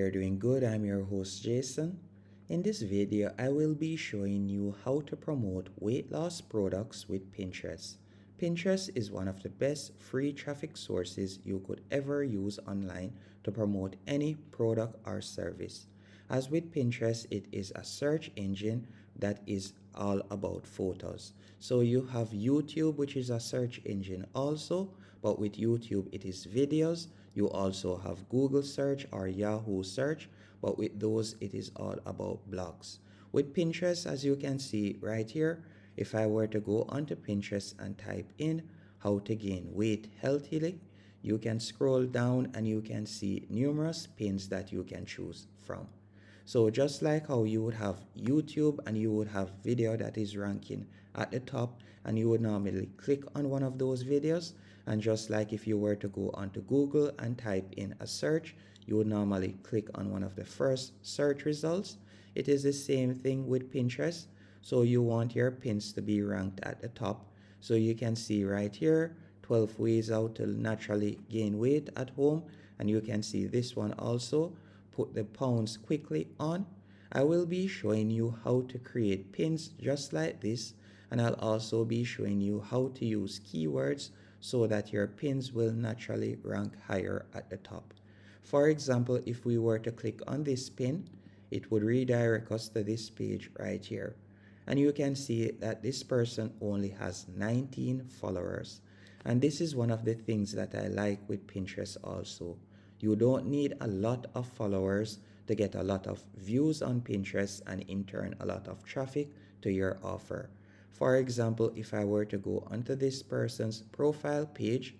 You're doing good. I'm your host Jason. In this video, I will be showing you how to promote weight loss products with Pinterest. Pinterest is one of the best free traffic sources you could ever use online to promote any product or service. As with Pinterest, it is a search engine that is all about photos. So you have YouTube, which is a search engine also, but with YouTube, it is videos. You also have Google search or Yahoo search, but with those, it is all about blogs. With Pinterest, as you can see right here, if I were to go onto Pinterest and type in how to gain weight healthily, you can scroll down and you can see numerous pins that you can choose from. So just like how you would have YouTube and you would have video that is ranking at the top, and you would normally click on one of those videos, and just like if you were to go onto Google and type in a search, you would normally click on one of the first search results. It is the same thing with Pinterest. So you want your pins to be ranked at the top. So you can see right here 12 ways how to naturally gain weight at home, and you can see this one also, put the pounds quickly on. I will be showing you how to create pins just like this, and I'll also be showing you how to use keywords so that your pins will naturally rank higher at the top. For example, if we were to click on this pin, it would redirect us to this page right here. And you can see that this person only has 19 followers. And this is one of the things that I like with Pinterest also. You don't need a lot of followers to get a lot of views on Pinterest and in turn a lot of traffic to your offer. For example, if I were to go onto this person's profile page,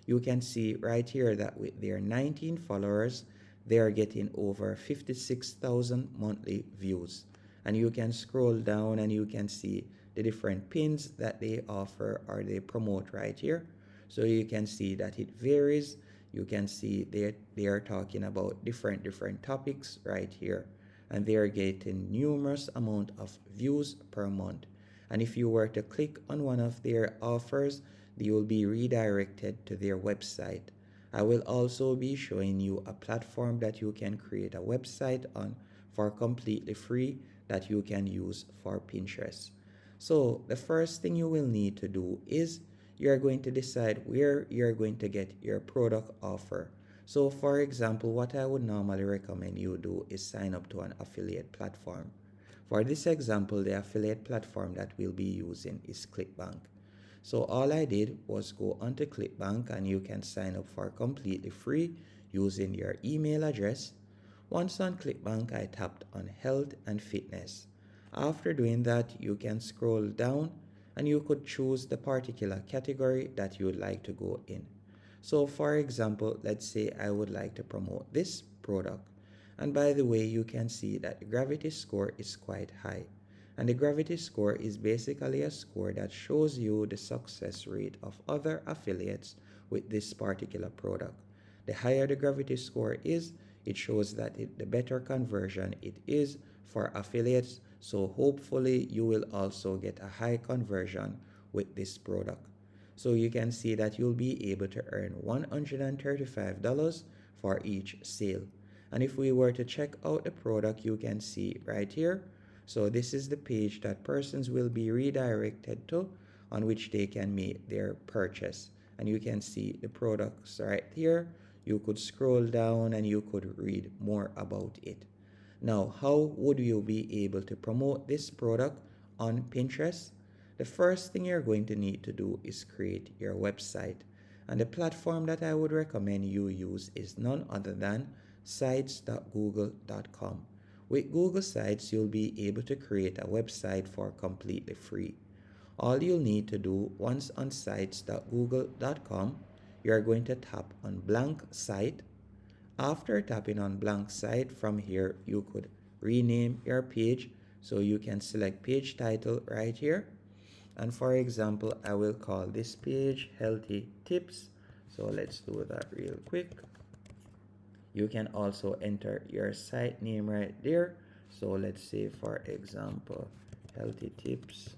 you can see right here that with their 19 followers, they are getting over 56,000 monthly views. And you can scroll down and you can see the different pins that they offer or they promote right here. So you can see that it varies. You can see they are talking about different topics right here, and they are getting numerous amount of views per month. And if you were to click on one of their offers, you will be redirected to their website. I will also be showing you a platform that you can create a website on for completely free that you can use for Pinterest. So the first thing you will need to do is you're going to decide where you're going to get your product offer. So for example, what I would normally recommend you do is sign up to an affiliate platform. For this example, the affiliate platform that we'll be using is ClickBank. So all I did was go onto ClickBank and you can sign up for completely free using your email address. Once on ClickBank, I tapped on health and fitness. After doing that, you can scroll down and you could choose the particular category that you would like to go in. So for example, let's say I would like to promote this product. And by the way, you can see that the gravity score is quite high. And the gravity score is basically a score that shows you the success rate of other affiliates with this particular product. The higher the gravity score is, it shows that the better conversion it is for affiliates. So hopefully you will also get a high conversion with this product. So you can see that you'll be able to earn $135 for each sale. And if we were to check out the product, you can see right here. So this is the page that persons will be redirected to, on which they can make their purchase. And you can see the products right here. You could scroll down and you could read more about it. Now, how would you be able to promote this product on Pinterest? The first thing you're going to need to do is create your website. And the platform that I would recommend you use is none other than sites.google.com. With Google Sites, you'll be able to create a website for completely free. All you'll need to do once on sites.google.com, you're going to tap on blank site. After tapping on blank site, from here you could rename your page. So you can select page title right here. And for example, I will call this page Healthy Tips. So let's do that real quick. You can also enter your site name right there. So let's say, for example, Healthy Tips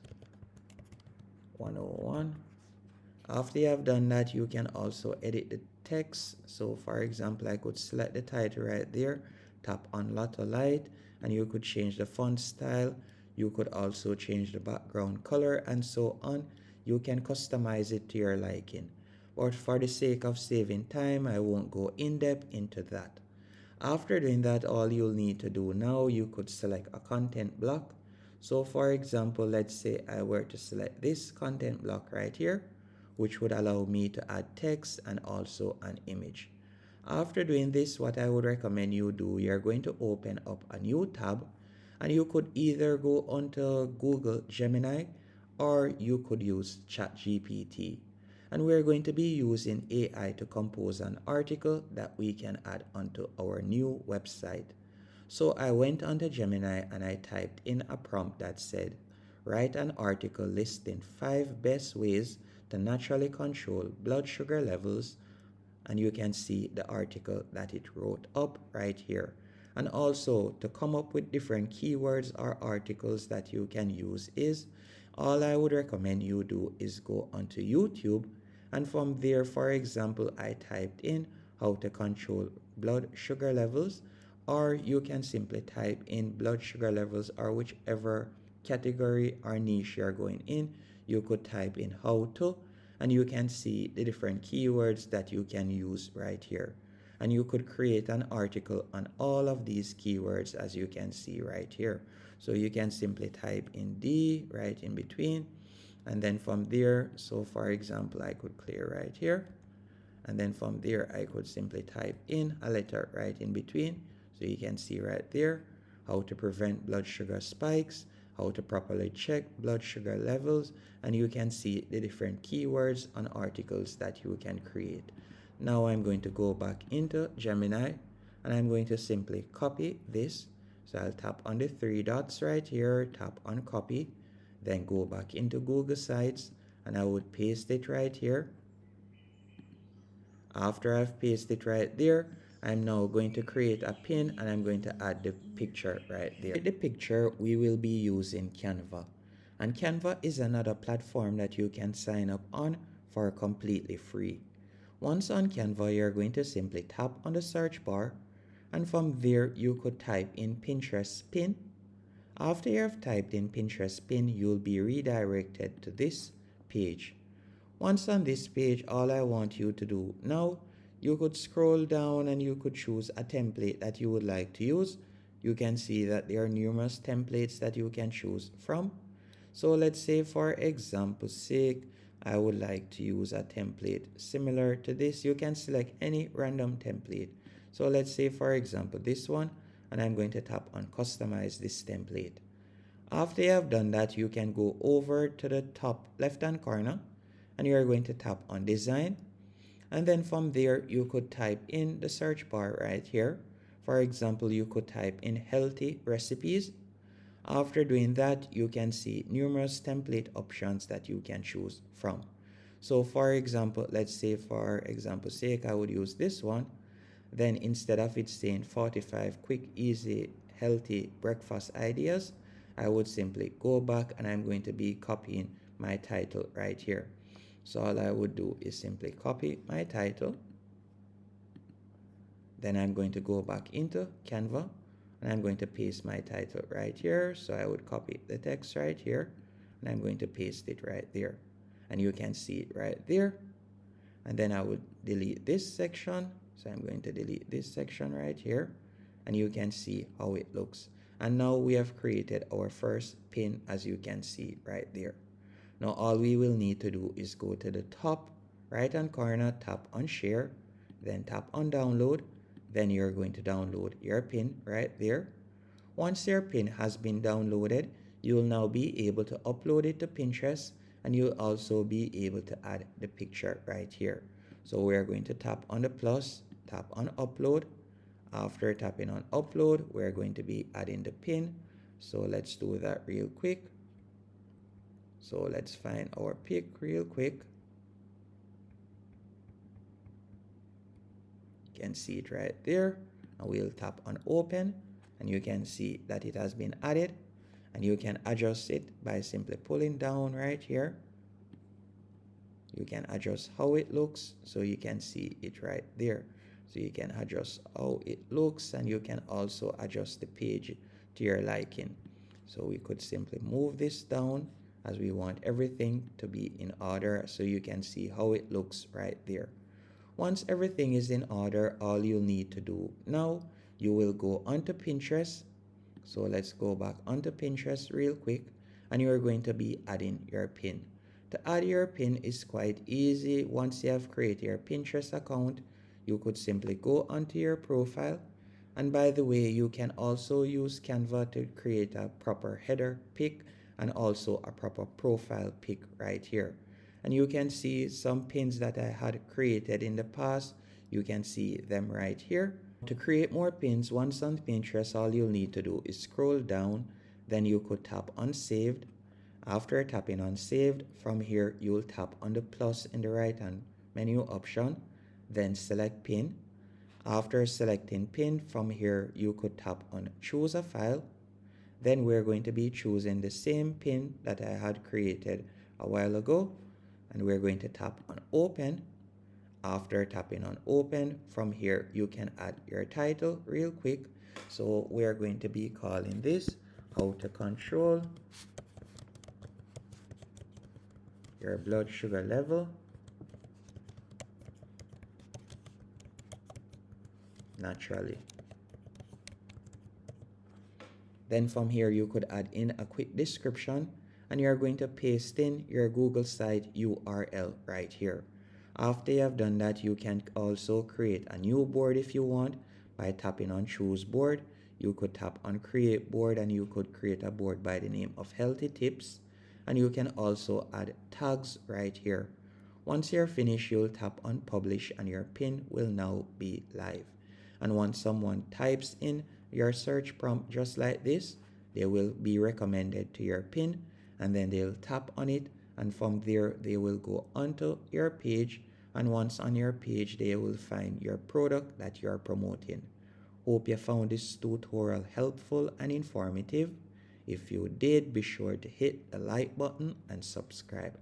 101. After you have done that, you can also edit the text. So for example, I could select the title right there, tap on Lotto Light and you could change the font style. You could also change the background color and so on. You can customize it to your liking. But for the sake of saving time, I won't go in depth into that. After doing that, all you'll need to do now, you could select a content block. So for example, let's say I were to select this content block right here, which would allow me to add text and also an image. After doing this, what I would recommend you do, you're going to open up a new tab and you could either go onto Google Gemini or you could use ChatGPT. And we're going to be using AI to compose an article that we can add onto our new website. So I went onto Gemini and I typed in a prompt that said, write an article listing 5 best ways to naturally control blood sugar levels, and you can see the article that it wrote up right here. And also to come up with different keywords or articles that you can use is, all I would recommend you do is go onto YouTube, and from there, for example, I typed in how to control blood sugar levels, or you can simply type in blood sugar levels or whichever category or niche you're going in. You could type in how to, and you can see the different keywords that you can use right here. And you could create an article on all of these keywords as you can see right here. So you can simply type in D right in between, and then from there, so for example, I could clear right here, and then from there I could simply type in a letter right in between. So you can see right there how to prevent blood sugar spikes, how to properly check blood sugar levels, and you can see the different keywords and articles that you can create. Now I'm going to go back into Gemini and I'm going to simply copy this. So I'll tap on the 3 dots right here, tap on copy, then go back into Google Sites and I would paste it right here. After I've pasted it right there, I'm now going to create a pin and I'm going to add the picture right there. With the picture, we will be using Canva. And Canva is another platform that you can sign up on for completely free. Once on Canva, you're going to simply tap on the search bar, and from there you could type in Pinterest pin. After you have typed in Pinterest pin, you'll be redirected to this page. Once on this page, all I want you to do now, you could scroll down and you could choose a template that you would like to use. You can see that there are numerous templates that you can choose from. So let's say for example's sake, I would like to use a template similar to this. You can select any random template. So let's say for example this one, and I'm going to tap on customize this template. After you have done that, you can go over to the top left hand corner and you are going to tap on design, and then from there you could type in the search bar right here. For example, you could type in healthy recipes. After doing that, you can see numerous template options that you can choose from. So for example, let's say for example's sake, I would use this one. Then instead of it saying 45 quick, easy, healthy breakfast ideas, I would simply go back and I'm going to be copying my title right here. So all I would do is simply copy my title. Then I'm going to go back into Canva and I'm going to paste my title right here. So I would copy the text right here and I'm going to paste it right there. And you can see it right there. And then I would delete this section. So I'm going to delete this section right here and you can see how it looks. And now we have created our first pin, as you can see right there. Now all we will need to do is go to the top right hand corner, tap on share, then tap on download. Then you're going to download your pin right there. Once your pin has been downloaded, you will now be able to upload it to Pinterest, and you'll also be able to add the picture right here. So we're going to tap on the plus, tap on upload. After tapping on upload, we're going to be adding the pin. So let's do that real quick. So let's find our pic real quick. You can see it right there, and we'll tap on open and you can see that it has been added, and you can adjust it by simply pulling down right here. You can adjust how it looks so you can see it right there. So you can adjust how it looks, and you can also adjust the page to your liking. So we could simply move this down as we want everything to be in order, so you can see how it looks right there. Once everything is in order, all you'll need to do now, you will go onto Pinterest. So let's go back onto Pinterest real quick, and you're going to be adding your pin. To add your pin is quite easy. Once you have created your Pinterest account, you could simply go onto your profile. And by the way, you can also use Canva to create a proper header pic and also a proper profile pic right here. And you can see some pins that I had created in the past. You can see them right here. To create more pins, once on Pinterest, all you'll need to do is scroll down, then you could tap on saved. After tapping on saved, from here you'll tap on the plus in the right hand menu option, then select pin. After selecting pin, from here you could tap on choose a file. Then we're going to be choosing the same pin that I had created a while ago, and we're going to tap on open. After tapping on open, from here you can add your title real quick. So we're going to be calling this how to control your blood sugar level naturally. Then from here you could add in a quick description, and you're going to paste in your Google site URL right here. After you have done that, you can also create a new board if you want by tapping on choose board. You could tap on create board, and you could create a board by the name of healthy tips, and you can also add tags right here. Once you're finished, you'll tap on publish, and your pin will now be live. And once someone types in your search prompt just like this, they will be recommended to your pin, and then they'll tap on it, and from there they will go onto your page, and once on your page they will find your product that you're promoting. Hope you found this tutorial helpful and informative. If you did, be sure to hit the like button and subscribe.